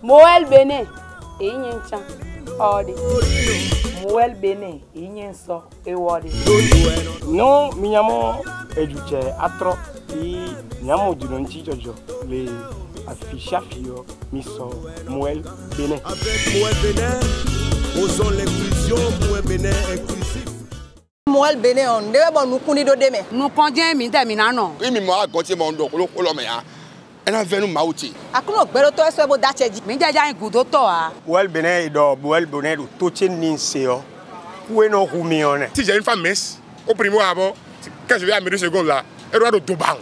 Moël Bénin, et Yencha, Odi. Moël Bénin, et Yenso, et Wadi. Non, Mignamo, Eduche, Atro, et Niamo Dunonti Jojo, les affiches Fio, Misso, Moël Bénin. Avec Moël Bénin, osons l'inclusion, Moël Bénin inclusif. Moël Bénin, on devait bon nous connaître demain. Nous condiens minano. Oui, mais moi, quand c'est mon dos, elle a venu m'auti. A comment belo to eso bo dacheji. Mais déjà un coup d'auto ah. Moël Bénin et do Moël Bénin do toche ninseo. Où est nos roumione? Si j'ai une femme mince, au primo avant, quand je vais à 2 secondes là, elle doit être Doban.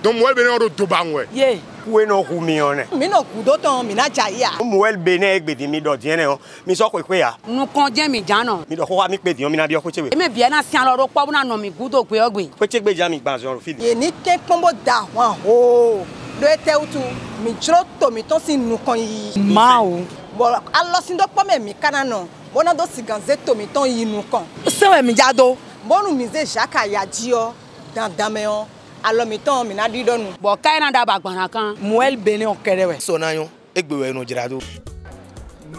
Donc Moël Bénin est Doban, ouais. Yeah. Où est nos roumione? Mi no coup d'auto, mi na jaya. Moël Bénin avec Bédimi do diene o. Mi so quoi ya? Nous condiens minano. Mi do ko ami Bédimi, mi na bi o koche we. Et mais bien ancien alors quoi na no mi gudo kwe ogbe. Koche be jami gbanzo fili. Ye ni ken kombo da wan ho. Do ete utu mi jro to mi ton sin nu kon yi. Mao. Bon allo sin do pome mi kana no. Bona do siganze to mi ton yi nu kon. Sewe mi jado. Bonu mi ze jaka ya jio dan dameon. Allo mi ton mi na di donu. Bo kai na da bagbana kan. Moël Bénin o kerewe. Sonayon, egbewe no jirado.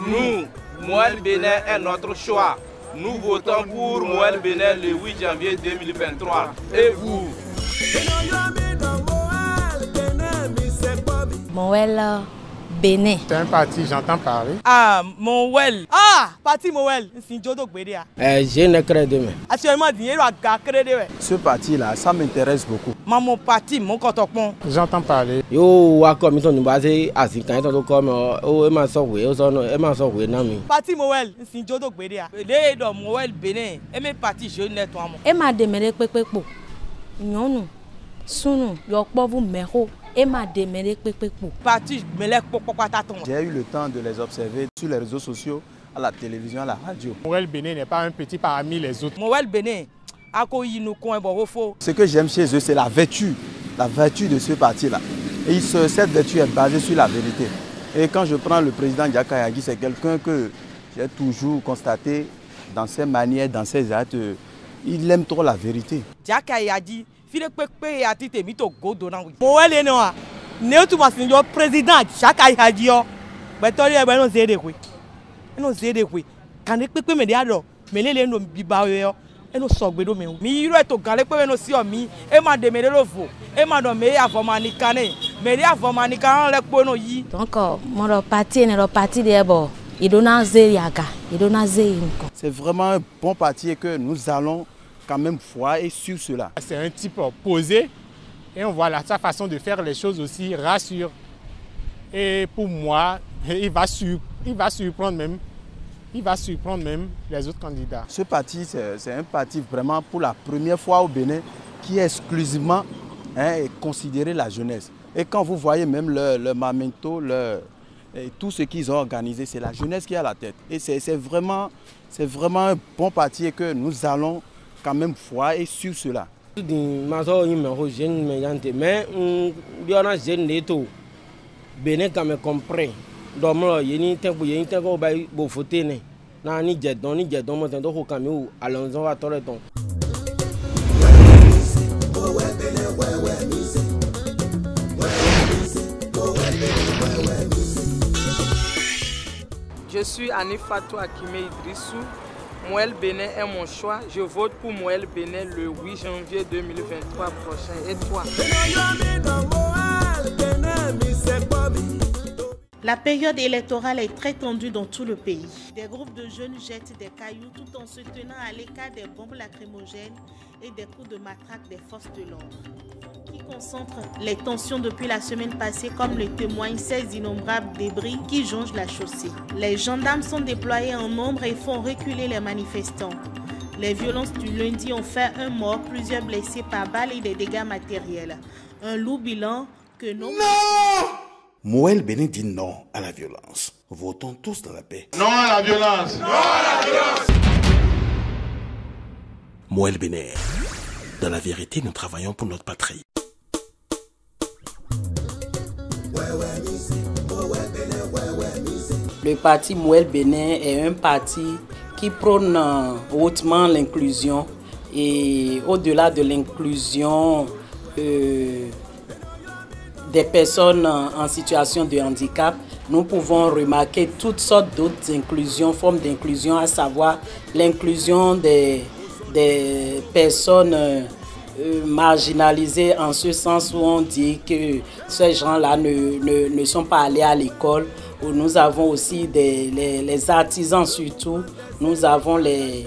Nous, Moël Bénin est notre choix. Nous votons pour Moël Bénin le 8 janvier 2023. Et vous? Moël Bénin. C'est un parti, j'entends parler. Ah, Moël. Ah, parti Moël. C'est Jodo Gwédia. Je ne crée demain. Actuellement, dinero a créé. Ce parti-là, ça m'intéresse beaucoup. Mon parti, mon cotopon. J'entends parler. Yo, wa comme ils sont basés à 50 ans comme oh, Emma Sowé, Emma Sowé, Nami. Parti Moël, c'est Jodo Gwédia. Les deux Moël Bénin, et mes partis jeunes nettoient. Et m'a déméré pépépo. Non, sunu, yo pauvre mero. Et m'a déméré pépépo. Parti Melek Pokopataton. J'ai eu le temps de les observer sur les réseaux sociaux, à la télévision, à la radio. Moël Bénin n'est pas un petit parmi les autres. Moël Bénin, ce que j'aime chez eux, c'est la vertu de ce parti-là. Et cette vertu est basée sur la vérité. Et quand je prends le président Diaka Yagi, c'est quelqu'un que j'ai toujours constaté dans ses manières, dans ses actes, il aime trop la vérité. Diaka Yagi, Moël est noir. Néo-tout le président Diaka Yagi. Mais toi, il y a un zéro. Non zéro. Quand il peut me dire, mais les gens bibayo. Et nous sommes bédo mais mi iro to gale pe no si o mi e ma de mere lo fo e ma do me ya fo manika ne me ya fo manika le po no yi. Donc mon parti ne le parti de bo il donne zeriaga il donne zerinko. C'est vraiment un bon parti et que nous allons quand même voir et sur cela. C'est un type posé et on voit sa façon de faire les choses aussi rassure. Et pour moi, il va surprendre même. Il va surprendre même les autres candidats. Ce parti, c'est un parti vraiment pour la première fois au Bénin qui est exclusivement considéré la jeunesse. Et quand vous voyez même le memento, tout ce qu'ils ont organisé, c'est la jeunesse qui est à la tête. Et c'est vraiment un bon parti et que nous allons quand même voir et sur cela. Bénin quand même comprend. Domo yeni tempo bay bo foté né na ni jedon mo tendo ko kami alonzo wa toreton. Je suis Anifatou Akime Idrissou. Moël Bénin est mon choix. Je vote pour Moël Bénin le 8 janvier 2023 prochain. Et toi? La période électorale est très tendue dans tout le pays. Des groupes de jeunes jettent des cailloux tout en se tenant à l'écart des bombes lacrymogènes et des coups de matraque des forces de l'ordre, qui concentrent les tensions depuis la semaine passée, comme le témoignent ces innombrables débris qui jonchent la chaussée. Les gendarmes sont déployés en nombre et font reculer les manifestants. Les violences du lundi ont fait un mort, plusieurs blessés par balles et des dégâts matériels. Un lourd bilan que non! Moël Bénin dit non à la violence. Votons tous dans la paix. Non à la violence. Non à la violence. Moël Bénin. Dans la vérité, nous travaillons pour notre patrie. Le parti Moël Bénin est un parti qui prône hautement l'inclusion et au-delà de l'inclusion des personnes en situation de handicap, nous pouvons remarquer toutes sortes d'autres inclusions, formes d'inclusion, à savoir l'inclusion des personnes marginalisées, en ce sens où on dit que ces gens-là ne sont pas allés à l'école. Nous avons aussi les artisans surtout, nous avons les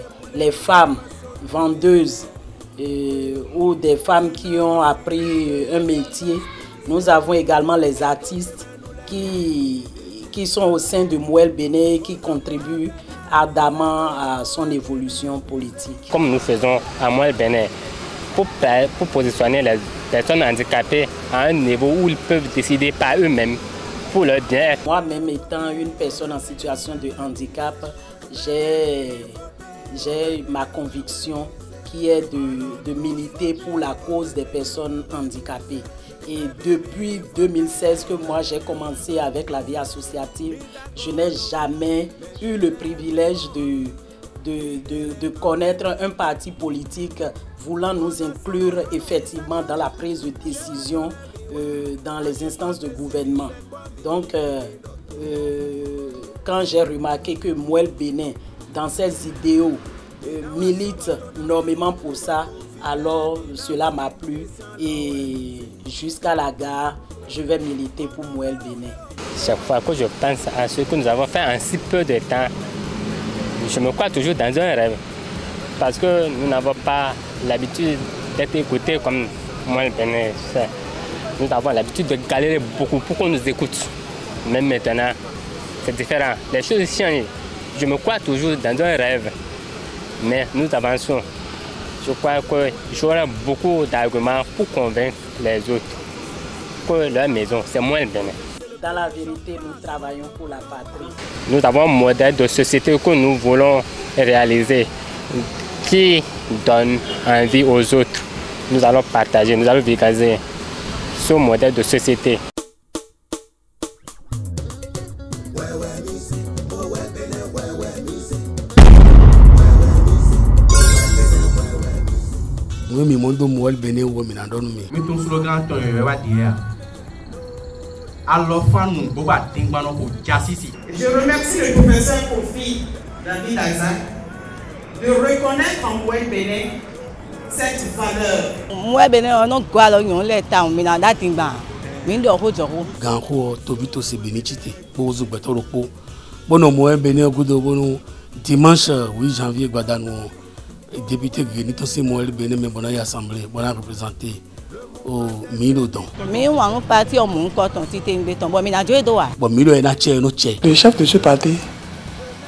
femmes vendeuses ou des femmes qui ont appris un métier. Nous avons également les artistes qui sont au sein de Mouel Bénin et qui contribuent ardemment à son évolution politique. Comme nous faisons à Mouel Bénin, pour positionner les personnes handicapées à un niveau où ils peuvent décider par eux-mêmes pour leur bien. Moi-même étant une personne en situation de handicap, j'ai ma conviction qui est de militer pour la cause des personnes handicapées. Et depuis 2016 que moi j'ai commencé avec la vie associative, je n'ai jamais eu le privilège de connaître un parti politique voulant nous inclure effectivement dans la prise de décision dans les instances de gouvernement. Donc, quand j'ai remarqué que Mouel Bénin, dans ses idéaux, milite énormément pour ça, alors cela m'a plu et jusqu'à la gare, je vais militer pour Mouel Bénin. Chaque fois que je pense à ce que nous avons fait en si peu de temps, je me crois toujours dans un rêve. Parce que nous n'avons pas l'habitude d'être écoutés comme Mouel Bénin. Nous avons l'habitude de galérer beaucoup pour qu'on nous écoute. Même maintenant, c'est différent. Les choses changent. Je me crois toujours dans un rêve. Mais nous avançons. Je crois que j'aurai beaucoup d'arguments pour convaincre les autres que leur maison, c'est Mouel Bénin. Dans la vérité, nous travaillons pour la patrie. Nous avons un modèle de société que nous voulons réaliser qui donne envie aux autres. Nous allons partager, nous allons vulgariser ce modèle de société. Je remercie le professeur Kofi David Isaac de reconnaître en Mouel Bénin cette valeur. Mouel Bénin, on a quoi l'on les temps, mais dans la timba, mais de retour. Ganko Tobito se bénéchité pour vous betoropo. Bon, Mouel Bénin au de bon dimanche 8 janvier Guadano, député Guénito c'est Mouel Bénin mais bon assemblée, bon représenté. Au Milodon. Mais on va partir au monde quand on s'était une béton. Bon, mais n'a joué droit. Bon, Milo est naturel, no tchè. Le chef de ce parti,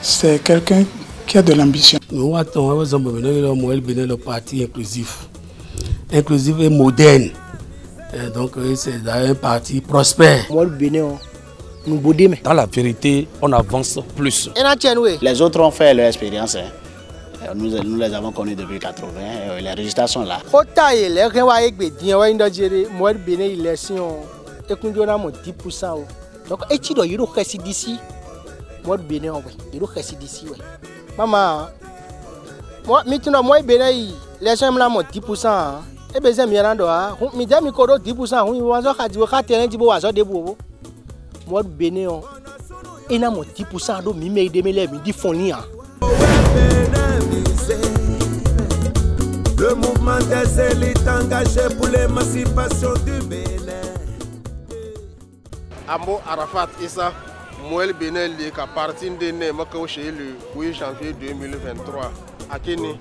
c'est quelqu'un qui a de l'ambition. Nous attendons, par exemple, le parti inclusif. Inclusif et moderne. Et donc, c'est un parti prospère. Dans la vérité, on avance plus. Les autres ont fait leur expérience. Nous les avons connus depuis 80 et les résultats sont là. Donc, d'ici. Maman, moi, maintenant, moi, les gens là, 10%. Et bien, c'est bien, mais j'ai mis 10%. Moi, Bénin, et n'a 10% de mimé de mes lèvres, dit fourni. Le mouvement des élites engagé pour l'émancipation du Bénin. Ambo Arafat Issa, Mouel Bénin, qui est parti de le 8 janvier 2023. À Kini.